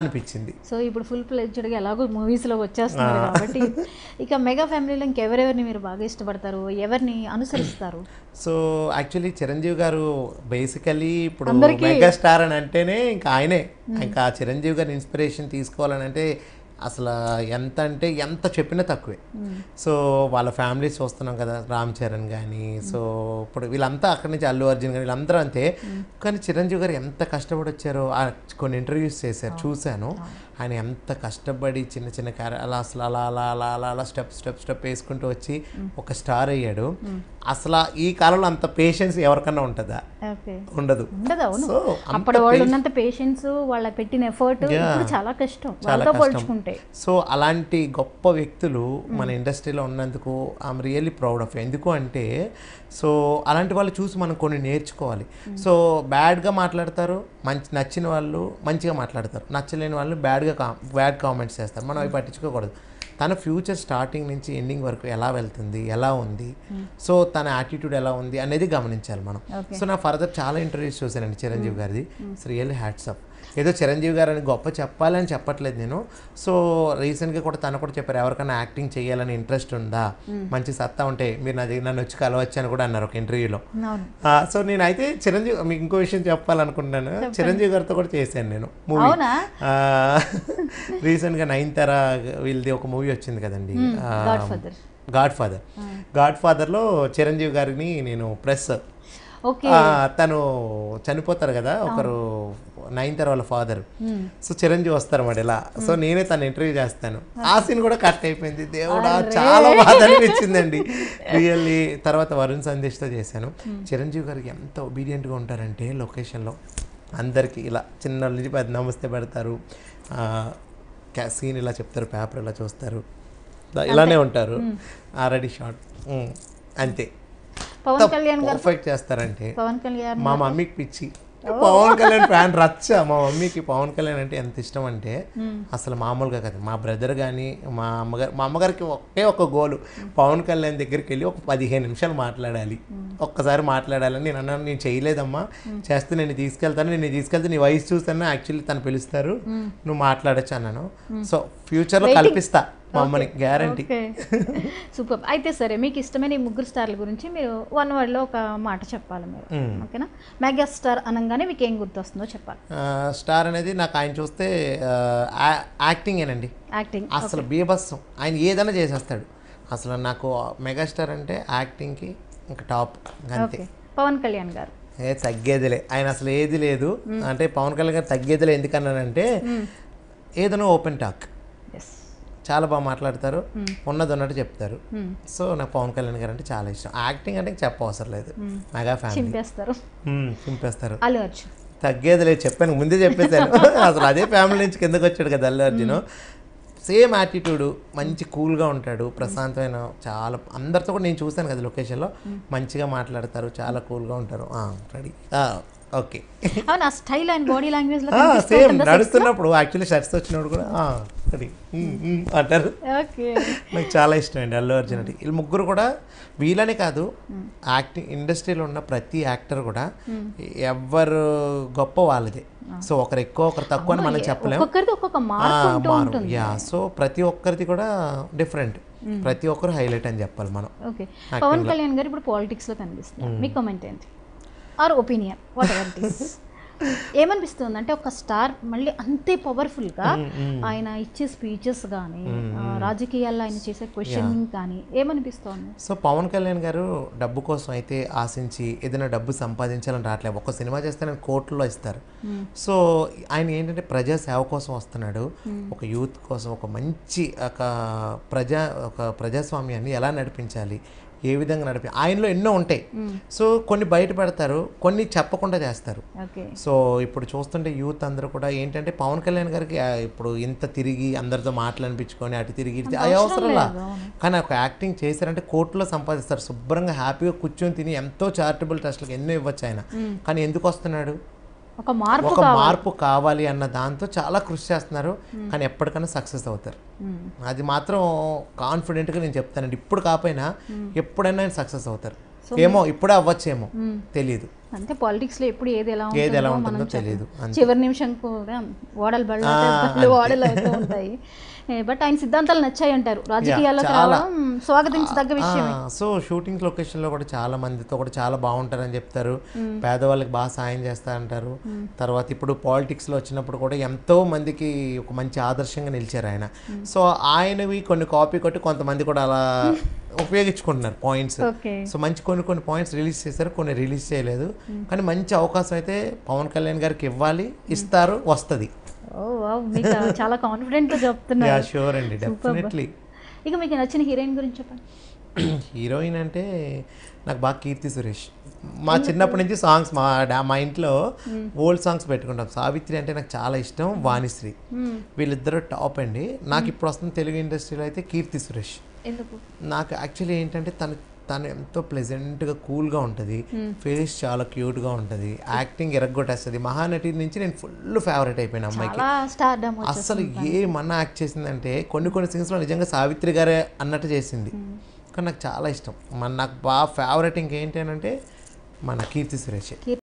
అనిపించింది. సో ఇప్పుడు ఫుల్ ఫ్లెడ్జ్డ్‌గా ఎలాగో మూవీస్‌లో వచ్చేస్తున్నారు కాబట్టి ఇక మెగా ఫ్యామిలీలో ఇంకెవరెవరిని మీరు బాగా ఇష్టపడతారు? ఎవరిని అనుసరిస్తారు? సో యాక్చువల్లీ చిరంజీవి గారు బేసికలీ ఇప్పుడు అందరికీ మెగా స్టార్ అని అంటేనే ఇంకా ఆయనే. ఇంకా చిరంజీవి గారి ఇన్స్పిరేషన్ తీసుకోవాలని అంటే అసలు ఎంత అంటే ఎంత చెప్పినా తక్కువే. సో వాళ్ళ ఫ్యామిలీస్ చూస్తున్నాం కదా, రామ్ చరణ్ కానీ, సో ఇప్పుడు వీళ్ళంతా అక్కడి నుంచి అల్లు అర్జున్ కానీ వీళ్ళందరూ అంతే. కానీ చిరంజీవి గారు ఎంత కష్టపడి వచ్చారో కొన్ని ఇంటర్వ్యూస్ చేశారు, చూశాను. ఆయన ఎంత కష్టపడి చిన్న చిన్న అలా అసలు అలా అలా అలా అలా అలా స్టెప్ వేసుకుంటూ వచ్చి ఒక స్టార్ అయ్యాడు. అసలు ఈ కాలంలో అంత పేషెన్స్ ఎవరికన్నా ఉంటుందా? ఉండదు. అవును. అప్పుడు వాళ్ళు ఉన్నంత పేషెన్స్, వాళ్ళ పెట్టిన ఎఫర్ట్ చాలా కష్టం వాళ్ళతో పోల్చుకుంటే. సో అలాంటి గొప్ప వ్యక్తులు మన ఇండస్ట్రీలో ఉన్నందుకు ఐఎమ్ రియల్లీ ప్రౌడ్ ఆఫ్. ఎందుకు అంటే సో అలాంటి వాళ్ళు చూసి మనం కొన్ని నేర్చుకోవాలి. సో బ్యాడ్గా మాట్లాడతారు, నచ్చిన వాళ్ళు మంచిగా మాట్లాడతారు, నచ్చలేని వాళ్ళు బ్యాడ్ కామెంట్స్ చేస్తారు. మనం అవి పట్టించుకోకూడదు. తన ఫ్యూచర్ స్టార్టింగ్ నుంచి ఎండింగ్ వరకు ఎలా వెళ్తుంది, ఎలా ఉంది, సో తన యాటిట్యూడ్ ఎలా ఉంది అనేది గమనించాలి మనం. సో నా ఫర్దర్ చాలా ఇంటర్వ్యూస్ చూశానండి చిరంజీవి గారిది. It's really hats off. ఏదో చిరంజీవి గారు అని గొప్ప చెప్పాలని చెప్పట్లేదు నేను. సో రీసెంట్గా కూడా తను కూడా చెప్పారు, ఎవరికైనా యాక్టింగ్ చేయాలని ఇంట్రెస్ట్ ఉందా, మంచి సత్తా ఉంటే మీరు నన్ను వచ్చి కలవచ్చు అని కూడా అన్నారు ఒక ఇంటర్వ్యూలో. సో నేనైతే చిరంజీవి, మీకు ఇంకో విషయం చెప్పాలనుకుంటున్నాను, చిరంజీవి గారితో కూడా చేశాను నేను మూవీ. రీసెంట్గా నయనతార వీళ్ళది ఒక మూవీ వచ్చింది కదండి, గాడ్ ఫాదర్లో చిరంజీవి గారిని నేను ప్రెస్, తను చనిపోతారు కదా ఒకరు, నయనతార వాళ్ళ ఫాదర్. సో చిరంజీవి వస్తారు మాట ఇలా. సో నేనే తను ఇంటర్వ్యూ చేస్తాను. ఆ సీన్ కూడా కట్ అయిపోయింది. దేవుడా, చాలా బాధ అనిపించిందండి రియల్లీ. తర్వాత వరుణ్ సందేశ్తో చేశాను. చిరంజీవి గారికి ఎంత ఒబీడియంట్గా ఉంటారంటే లొకేషన్లో అందరికీ ఇలా చిన్న నుంచి పెద్ద నమస్తే పెడతారు, సీన్ ఇలా చెప్తారు, పేపర్ ఇలా చూస్తారు, ఇలానే ఉంటారు. రెడీ షాట్ అంతే. పవన్ కళ్యాణ్ గారు పర్ఫెక్ట్ చేస్తారంటే పవన్ కళ్యాణ్ మా మమ్మీకి పిచ్చి, పవన్ కళ్యాణ్ ఫ్యాన్ రచ్చ. మా మమ్మీకి పవన్ కళ్యాణ్ అంటే ఎంత ఇష్టం అంటే అసలు మామూలుగా కదా. మా బ్రదర్ కానీ మా అమ్మగారికి ఒకే ఒక గోలు, పవన్ కళ్యాణ్ దగ్గరికి వెళ్ళి ఒక 15 నిమిషాలు మాట్లాడాలి, ఒక్కసారి మాట్లాడాలని. నేను అన్నాను, నేను చేయలేదమ్మా, చేస్తే నేను తీసుకెళ్తే నీ వయసు చూస్తాను, యాక్చువల్లీ తను పిలుస్తారు, నువ్వు మాట్లాడచ్చు అన్నాను. సో ఫ్యూచర్లో కల్పిస్తా మా అమ్మని, గ్యారంటీ. సూపర్. అయితే సరే, మీకు ఇష్టమైన ఈ ముగ్గురు స్టార్ల గురించి మీరు వన్ వర్డ్లో ఒక మాట చెప్పాలి మీరు, ఓకేనా? మెగా స్టార్ అనగానే మీకు ఏం గుర్తొస్తుందో చెప్పాలి. స్టార్ అనేది నాకు ఆయన చూస్తే యాక్టింగేనండి. యాక్టింగ్ అసలు బీభత్సం, ఆయన ఏదైనా చేసేస్తాడు. అసలు నాకు మెగాస్టార్ అంటే యాక్టింగ్కి ఇంకా టాప్ అంతే. పవన్ కళ్యాణ్ గారు తగ్గేదిలే, ఆయన అసలు ఏది లేదు. అంటే పవన్ కళ్యాణ్ గారు తగ్గేదిలే ఎందుకన్నానంటే ఏదైనా ఓపెన్ టాక్, చాలా బాగా మాట్లాడతారు, ఉన్నది ఉన్నట్టు చెప్తారు. సో నాకు పవన్ కళ్యాణ్ గారు అంటే చాలా ఇష్టం. యాక్టింగ్ అంటే చెప్పవసరం లేదు, మెగా ఫ్యామిలీ చింపేస్తారు. అల్లు అర్జున్ తగ్గేది లేదు, చెప్పాను ముందే చెప్పేశాను. అసలు అదే ఫ్యామిలీ నుంచి కిందకు వచ్చాడు కదా అల్లు అర్జున్. సేమ్ యాటిట్యూడ్, మంచి కూల్గా ఉంటాడు, ప్రశాంతమైన, చాలా అందరితో కూడా నేను చూశాను కదా లొకేషన్లో, మంచిగా మాట్లాడతారు, చాలా కూల్గా ఉంటారు. Ready, okay. అవును, ఆ style and body language same నడుస్తున్నప్పుడు యాక్చువల్లీ షర్ట్స్ వచ్చినప్పుడు కూడా రెడీ అంటారు. నాకు చాలా ఇష్టం అండి అల్లు అర్జున్ అంటే. వీళ్ళు ముగ్గురు కూడా, వీళ్ళనే కాదు, యాక్టింగ్ ఇండస్ట్రీలో ఉన్న ప్రతి యాక్టర్ కూడా ఎవరు గొప్ప వాళ్ళదే. సో ఒకరు ఎక్కువ ఒకరు తక్కువ అని మనం చెప్పలేము. సో ప్రతి ఒక్కరిది కూడా డిఫరెంట్, ప్రతి ఒక్కరు హైలైట్ అని చెప్పాలి మనం. పవన్ కళ్యాణ్ గారు ఇప్పుడు పాలిటిక్స్లో కనిపిస్తున్నారు, మీ కామెంట్ ఏంటి or opinion, whatever it is? ఏమనిపిస్తుంది అంటే ఒక స్టార్ మళ్ళీ అంతే పవర్ఫుల్గా ఆయన ఇచ్చే స్పీచెస్ కానీ, రాజకీయాల్లో ఆయన చేసే క్వశ్చనింగ్ కానీ ఏమనిపిస్తుంది? సో పవన్ కళ్యాణ్ గారు డబ్బు కోసం అయితే ఆశించి ఏదైనా డబ్బు సంపాదించాలని రావట్లేదు. ఒక సినిమా చేస్తే ఆయన కోర్టులో ఇస్తారు. సో ఆయన ఏంటంటే ప్రజా సేవ కోసం వస్తున్నాడు, ఒక యూత్ కోసం, ఒక మంచి ఒక ప్రజాస్వామ్యాన్ని ఎలా నడిపించాలి, ఏ విధంగా నడిపి, ఆయనలో ఎన్నో ఉంటాయి. సో కొన్ని బయట పెడతారు, కొన్ని చెప్పకుండా చేస్తారు. సో ఇప్పుడు చూస్తుంటే యూత్ అందరూ కూడా ఏంటంటే పవన్ కళ్యాణ్ గారికి ఇప్పుడు ఇంత తిరిగి అందరితో మాట్లాడిపించుకొని అటు తిరిగి అవసరంలా, కానీ ఒక యాక్టింగ్ చేశారంటే కోర్టులో సంపాదిస్తారు, శుభ్రంగా హ్యాపీగా కూర్చొని తిని ఎంతో చారిటబుల్ ట్రస్ట్లకు ఎన్నో ఇవ్వచ్చు ఆయన. కానీ ఎందుకు వస్తున్నాడు? ఒక మార్పు కావాలి అన్న దాంతో చాలా కృషి చేస్తున్నారు, కానీ ఎప్పటికైనా సక్సెస్ అవుతారు. అది మాత్రం కాన్ఫిడెంట్గా నేను చెప్తానండి. ఇప్పుడు కాకపోయినా ఎప్పుడైనా సక్సెస్ అవుతారు. ఏమో ఇప్పుడే అవ్వచ్చేమో తెలియదు. అంటే పాలిటిక్స్లో ఎప్పుడు ఏది ఎలా ఎలా ఉంటుందో మనం ఉంటుందో తెలియదు. చివరి నిమిషం కూడా ఓడలు బళ్ళు ఓడలు అవుతూ ఉంటాయి. బట్ ఆయన సిద్ధాంతాలు నచ్చాయి అంటారు, రాజకీయాల్లోకి రావడం స్వాగతించదగ్గ విషయమే. సో షూటింగ్ లొకేషన్లో కూడా చాలా మందితో కూడా చాలా బాగుంటారని చెప్తారు, పేదవాళ్ళకి బాగా సాయం చేస్తారంటారు. తర్వాత ఇప్పుడు పాలిటిక్స్లో వచ్చినప్పుడు కూడా ఎంతో మందికి ఒక మంచి ఆదర్శంగా నిలిచారు ఆయన. సో ఆయనవి కొన్ని కాపీ కొట్టి కొంతమంది కూడా అలా ఉపయోగించుకుంటున్నారు పాయింట్స్. సో మంచి కొన్ని పాయింట్స్ రిలీజ్ చేశారు, కొన్ని రిలీజ్ చేయలేదు. కానీ మంచి అవకాశం అయితే పవన్ కళ్యాణ్ గారికి ఇవ్వాలి, ఇస్తారు, వస్తుంది. ఓ వావ్, మీకు చాలా కాన్ఫిడెంట్ గా చెప్తున్నారు. షూర్ అండి, డెఫినెట్లీ. ఇక మీకు నచ్చిన హీరోయిన్ గురించి చెప్పండి. హీరోయిన్ అంటే నాకు బాగా కీర్తి సురేష్. మా చిన్నప్పటి నుంచి సాంగ్స్ మా ఇంట్లో ఓల్డ్ సాంగ్స్ పెట్టుకుంటాం. సావిత్రి అంటే నాకు చాలా ఇష్టం, వాణిశ్రీ, వీళ్ళిద్దరూ టాప్ అండి. నాకు ఇప్పుడు వస్తున్న తెలుగు ఇండస్ట్రీలో అయితే కీర్తి సురేష్. ఎందుకు? నాకు యాక్చువల్లీ ఏంటంటే తను ఎంతో ప్లెజెంట్గా కూల్గా ఉంటుంది, ఫేస్ చాలా క్యూట్గా ఉంటుంది, యాక్టింగ్ ఎరగొట్టేస్తుంది. మహానటి నుంచి నేను ఫుల్ ఫేవరెట్ అయిపోయిన అమ్మాయికి. అసలు ఏమన్నా యాక్ట్ చేసిందంటే కొన్ని సీన్స్లో నిజంగా సావిత్రి గారే అన్నట్టు చేసింది. కానీ నాకు చాలా ఇష్టం. నాకు బాగా ఫేవరెట్ ఇంకేంటి అని అంటే మన కీర్తి సురేష్.